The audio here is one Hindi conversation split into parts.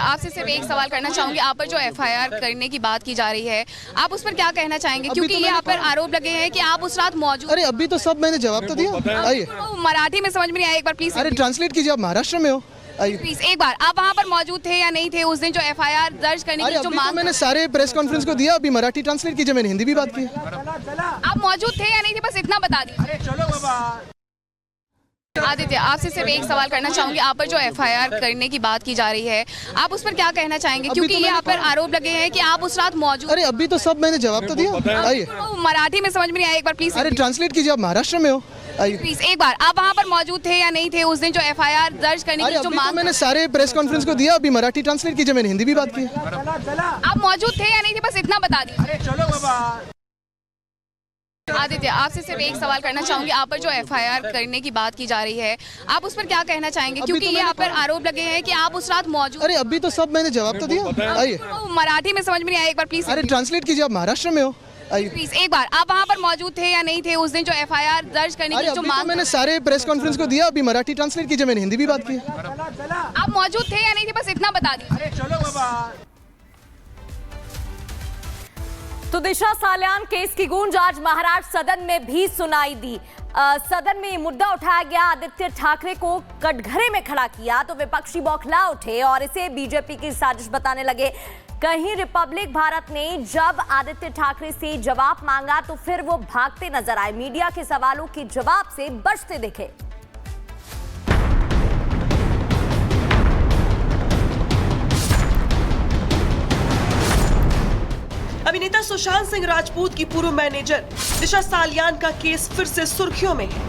आपसे सिर्फ एक सवाल करना चाहूंगी। आप पर जो एफआईआर करने की बात की जा रही है, आप उस पर क्या कहना चाहेंगे? क्योंकि ये आप पर आरोप लगे हैं कि आप उस रात मौजूद। अरे अभी तो सब मैंने जवाब तो दिया। आइए, तो मराठी में समझ में नहीं आया, एक बार प्लीज। अरे ट्रांसलेट कीजिए, आप महाराष्ट्र में हो। आइए प्लीज एक बार, आप वहाँ पर मौजूद थे या नहीं थे उस दिन जो एफआईआर दर्ज करने की जो अभी मांग? तो मैंने सारे प्रेस कॉन्फ्रेंस को दिया। अभी मराठी ट्रांसलेट कीजिए, मैंने हिंदी भी बात की। आप मौजूद थे या नहीं थे, बस इतना बता दीजिए। आदित्य, आपसे सिर्फ एक सवाल करना चाहूंगी। आप पर जो एफआईआर करने की बात की जा रही है, आप उस पर क्या कहना चाहेंगे? क्योंकि ये आप पर आरोप लगे हैं कि आप उस रात मौजूद। अरे अभी तो सब मैंने जवाब तो दिया। आइए, तो मराठी में समझ में नहीं आया, एक बार प्लीज। अरे ट्रांसलेट कीजिए, आप महाराष्ट्र में हो। आइए प्लीज एक बार, आप वहाँ पर मौजूद थे या नहीं थे उस दिन जो एफआईआर दर्ज करने की जो अभी मांग? तो मैंने सारे प्रेस कॉन्फ्रेंस को दिया। अभी मराठी ट्रांसलेट कीजिए, मैंने हिंदी भी बात की। आप मौजूद थे या नहीं थे, बस इतना बता दीजिए। आदित्य, आपसे सिर्फ एक सवाल करना चाहूंगी। आप पर जो एफआईआर करने की बात की जा रही है, आप उस पर क्या कहना चाहेंगे? क्योंकि ये आप पर आरोप लगे हैं कि आप उस रात मौजूद। अरे अभी तो सब मैंने जवाब तो दिया। आइए, तो मराठी में समझ में नहीं आया, एक बार प्लीज। अरे ट्रांसलेट कीजिए, आप महाराष्ट्र में हो। आइए, प्लीज एक बार, आप वहाँ पर मौजूद थे या नहीं थे उस दिन जो एफआईआर दर्ज करने की जो अभी तो मांग? मैंने सारे प्रेस कॉन्फ्रेंस को दिया। अभी मराठी ट्रांसलेट कीजिए, मैंने हिंदी भी बात की। आप मौजूद थे या नहीं थे, बस इतना बता दीजिए। तो दिशा सालियान केस की गूंज आज महाराष्ट्र सदन में भी सुनाई दी। सदन में ये मुद्दा उठाया गया, आदित्य ठाकरे को कटघरे में खड़ा किया तो विपक्षी बौखला उठे और इसे बीजेपी की साजिश बताने लगे। कहीं रिपब्लिक भारत ने जब आदित्य ठाकरे से जवाब मांगा तो फिर वो भागते नजर आए, मीडिया के सवालों के जवाब से बचते दिखे। अभिनेता सुशांत सिंह राजपूत की पूर्व मैनेजर दिशा सालियान का केस फिर से सुर्खियों में है।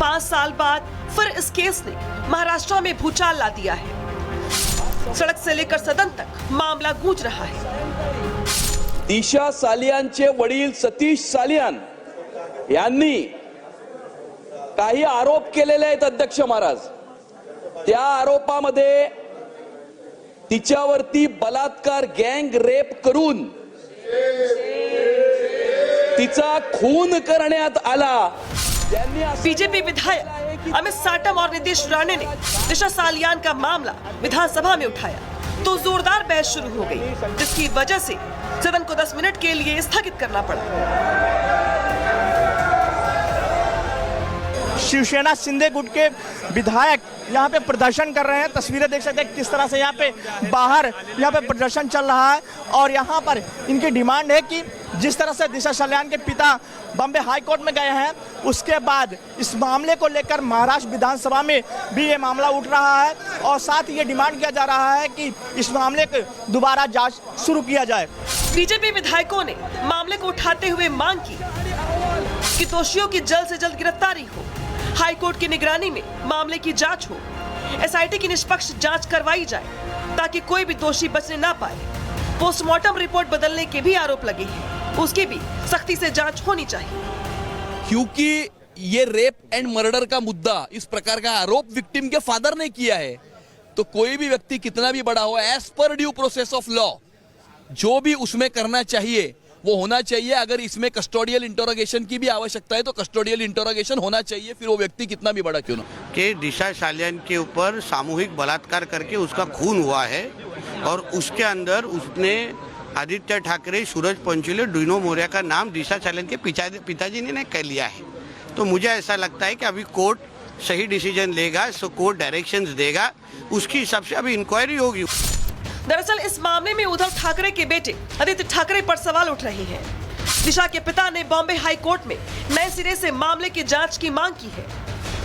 5 साल बाद फिर इस केस ने महाराष्ट्र में भूचाल ला दिया है। सड़क से लेकर सदन तक मामला गूंज रहा है। दिशा सालियानचे वडील सतीश सालियान यांनी काही आरोप केलेले आहेत अध्यक्ष महाराज। त्या आरोपामध्ये तिच्यावरती बलात्कार गँग रेप करून तिचा खून करण्यात आला। बीजेपी विधायक अमित साटम और नीतीश राणे ने दिशा सालियान का मामला विधानसभा में उठाया तो जोरदार बहस शुरू हो गई, जिसकी वजह से सदन को 10 मिनट के लिए स्थगित करना पड़ा। शिवसेना शिंदे गुट के विधायक यहाँ पे प्रदर्शन कर रहे हैं। तस्वीरें देख सकते हैं किस तरह से यहाँ पे बाहर यहाँ पे प्रदर्शन चल रहा है और यहाँ पर इनकी डिमांड है कि जिस तरह से दिशा सालियान के पिता बॉम्बे हाई कोर्ट में गए हैं, उसके बाद इस मामले को लेकर महाराष्ट्र विधानसभा में भी ये मामला उठ रहा है और साथ ही ये डिमांड किया जा रहा है कि इस मामले की दोबारा जांच शुरू किया जाए। बीजेपी विधायकों ने मामले को उठाते हुए मांग की कि दोषियों की जल्द से जल्द गिरफ्तारी हो, हाई कोर्ट की निगरानी में मामले की जांच हो, एसआईटी की निष्पक्ष जांच करवाई जाए ताकि कोई भी दोषी बचने ना पाए। पोस्टमार्टम रिपोर्ट बदलने के भी आरोप लगे हैं, उसकी भी सख्ती से जांच होनी चाहिए। क्योंकि ये रेप एंड मर्डर का मुद्दा, इस प्रकार का आरोप विक्टिम के फादर ने किया है, तो कोई भी व्यक्ति कितना भी बड़ा हो, as per due process of law जो भी उसमें करना चाहिए वो होना चाहिए। अगर इसमें कस्टोडियल इंटरोगेशन की भी आवश्यकता है तो कस्टोडियल इंटरोगेशन होना चाहिए, फिर वो व्यक्ति कितना भी बड़ा क्यों ना। कि दिशा सालियान के ऊपर सामूहिक बलात्कार करके उसका खून हुआ है और उसके अंदर उसने आदित्य ठाकरे, सूरज पंचोले, डीनो मोरिया का नाम दिशा सालियान के पिताजी ने कर लिया है। तो मुझे ऐसा लगता है कि अभी कोर्ट सही डिसीजन लेगा, सो कोर्ट डायरेक्शंस देगा, उसकी हिसाब से अभी इंक्वायरी होगी। दरअसल इस मामले में उद्धव ठाकरे के बेटे आदित्य ठाकरे पर सवाल उठ रहे हैं। दिशा के पिता ने बॉम्बे हाई कोर्ट में नए सिरे से मामले की जांच की मांग की है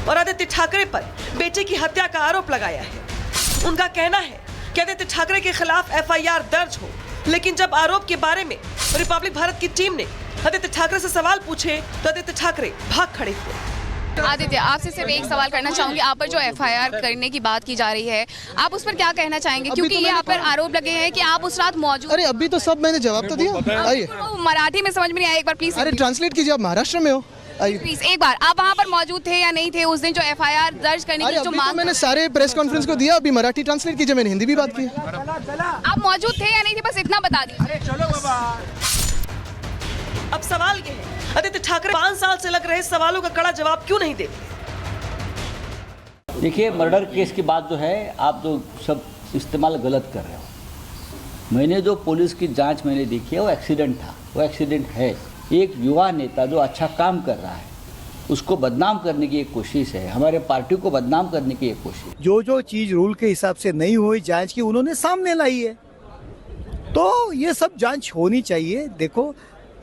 और आदित्य ठाकरे पर बेटे की हत्या का आरोप लगाया है। उनका कहना है कि आदित्य ठाकरे के खिलाफ एफआईआर दर्ज हो, लेकिन जब आरोप के बारे में रिपब्लिक भारत की टीम ने आदित्य ठाकरे से सवाल पूछे तो आदित्य ठाकरे भाग खड़े हुए। आदित्य, आपसे सिर्फ एक सवाल करना चाहूंगी। आप पर जो एफआईआर करने की बात की जा रही है, आप उस पर क्या कहना चाहेंगे? क्योंकि ये आप पर आरोप लगे हैं कि आप उस रात मौजूद। अरे अभी तो सब मैंने जवाब तो दिया। आइए, तो मराठी में समझ में नहीं आया, एक बार प्लीज। अरे ट्रांसलेट कीजिए, आप महाराष्ट्र में हो। आइए, प्लीज एक बार, आप वहाँ पर मौजूद थे या नहीं थे उस दिन जो एफआईआर दर्ज करने की जो मांग? मैंने सारे प्रेस कॉन्फ्रेंस को दिया। अभी मराठी ट्रांसलेट कीजिए, मैंने हिंदी भी बात की। आप मौजूद थे या नहीं थे, बस इतना बता दीजिए। अब सवाल ये है, आदित्य ठाकरे 5 साल से लग रहे सवालों का कड़ा जवाब क्यों नहीं देते? देखिए, मर्डर केस की बात जो है, आप तो सब इस्तेमाल गलत कर रहे हो। मैंने जो पुलिस की जांच मैंने देखी है वो एक्सीडेंट था, वो एक्सीडेंट है। एक युवा नेता जो अच्छा काम कर रहा है उसको बदनाम करने की एक कोशिश है, हमारे पार्टी को बदनाम करने की एक कोशिश। जो चीज रूल के हिसाब से नहीं हुई जांच की उन्होंने सामने लाई है, तो ये सब जांच होनी चाहिए। देखो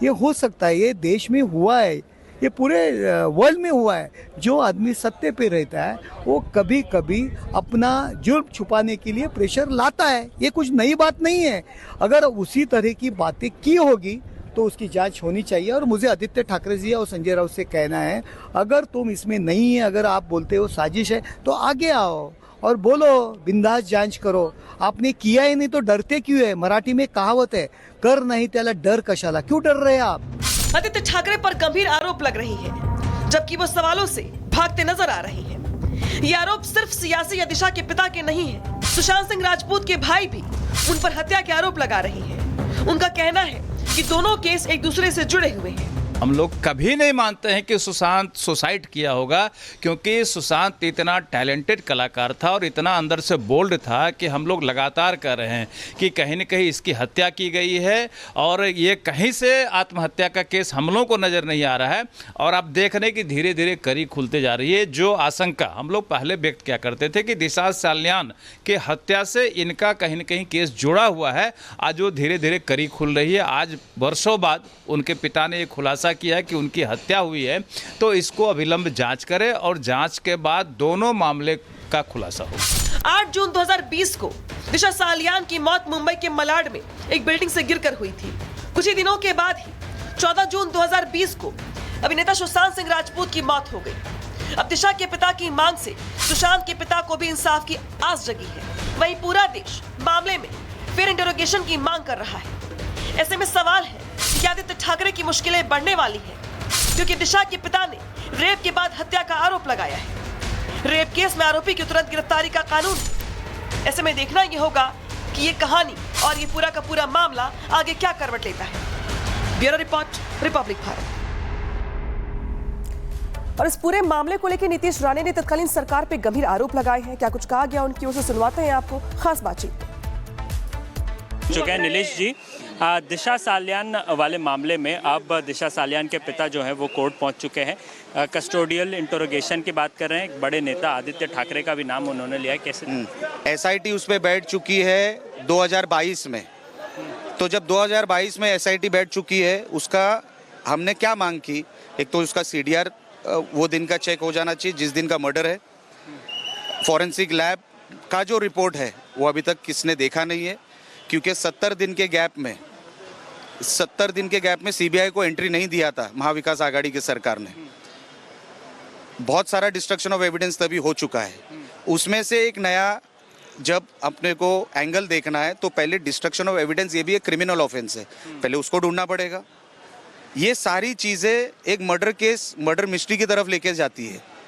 ये हो सकता है, ये देश में हुआ है, ये पूरे वर्ल्ड में हुआ है। जो आदमी सत्ते पे रहता है वो कभी कभी अपना जुर्म छुपाने के लिए प्रेशर लाता है, ये कुछ नई बात नहीं है। अगर उसी तरह की बातें की होगी तो उसकी जांच होनी चाहिए। और मुझे आदित्य ठाकरे जी और संजय राउत से कहना है, अगर तुम इसमें नहीं है, अगर आप बोलते हो साजिश है, तो आगे आओ और बोलो, बिंदास जांच करो। आपने किया ही नहीं तो डरते क्यों है? मराठी में कहावत है, कर नहीं त्याला डर कशाला, क्यों डर रहे आप? आदित्य ठाकरे पर गंभीर आरोप लग रही है, जबकि वो सवालों से भागते नजर आ रही है। ये आरोप सिर्फ सियासी या दिशा के पिता के नहीं है, सुशांत सिंह राजपूत के भाई भी उन पर हत्या के आरोप लगा रही है। उनका कहना है कि दोनों केस एक दूसरे से जुड़े हुए हैं। हम लोग कभी नहीं मानते हैं कि सुशांत सुसाइड किया होगा, क्योंकि सुशांत इतना टैलेंटेड कलाकार था और इतना अंदर से बोल्ड था कि हम लोग लगातार कह रहे हैं कि कहीं न कहीं इसकी हत्या की गई है और ये कहीं से आत्महत्या का केस हम लोगों को नज़र नहीं आ रहा है। और आप देख रहे हैं कि धीरे धीरे कड़ी खुलते जा रही है। जो आशंका हम लोग पहले व्यक्त किया करते थे कि दिशा साल्यान के हत्या से इनका कहीं न कहीं केस जुड़ा हुआ है, आज वो धीरे धीरे कड़ी खुल रही है। आज वर्षों बाद उनके पिता ने ये खुलासा किया कि उनकी हत्या हुई है, तो इसको अविलंब जांच करें और जांच के बाद दोनों मामले का खुलासा हो। 8 जून 2020 को दिशा सालियान की मौत मुंबई के मलाड में एक बिल्डिंग से गिरकर हुई थी। कुछ ही दिनों के बाद ही 14 जून 2020 को अभिनेता सुशांत सिंह राजपूत की मौत हो गई। अब दिशा के पिता की मांग से सुशांत के पिता को भी इंसाफ की आस जगी है। वहीं पूरा देश मामले में फिर इंटरोगेशन की मांग कर रहा है। ऐसे में सवाल है कि आदित्य ठाकरे की मुश्किलें बढ़ने वाली हैं, क्योंकि दिशा के पिता ने रेप के बाद हत्या का आरोप लगाया है। रेप केस में आरोपी की तुरंत गिरफ्तारी का कानून है। ऐसे में देखना यह होगा कि ये कहानी और ये पूरा का पूरा मामला आगे क्या करवट लेता है। Bureau report, Republic Bharat. और इस पूरे मामले को लेकर नीतीश राणे ने तत्कालीन सरकार पे गंभीर आरोप लगाए हैं। क्या कुछ कहा गया उनकी ओर से, सुनवाते हैं आपको खास बातचीत। चुके हैं नीलेश जी। दिशा साल्यान वाले मामले में अब दिशा साल्यान के पिता जो हैं वो कोर्ट पहुंच चुके हैं। कस्टोडियल इंटरोगेशन की बात कर रहे हैं। एक बड़े नेता आदित्य ठाकरे का भी नाम उन्होंने लिया है। कैसे एसआईटी उस पर बैठ चुकी है 2022 में। तो जब 2022 में एसआईटी बैठ चुकी है, उसका हमने क्या मांग की? एक तो उसका सीडीआर वो दिन का चेक हो जाना चाहिए जिस दिन का मर्डर है। फॉरेंसिक लैब का जो रिपोर्ट है वो अभी तक किसने देखा नहीं है, क्योंकि 70 दिन के गैप में सीबीआई को एंट्री नहीं दिया था महाविकास आघाड़ी की सरकार ने। बहुत सारा डिस्ट्रक्शन ऑफ एविडेंस तभी हो चुका है। उसमें से एक नया जब अपने को एंगल देखना है तो पहले डिस्ट्रक्शन ऑफ एविडेंस, ये भी एक क्रिमिनल ऑफेंस है, पहले उसको ढूंढना पड़ेगा। ये सारी चीज़ें एक मर्डर केस, मर्डर मिस्ट्री की तरफ लेके जाती है।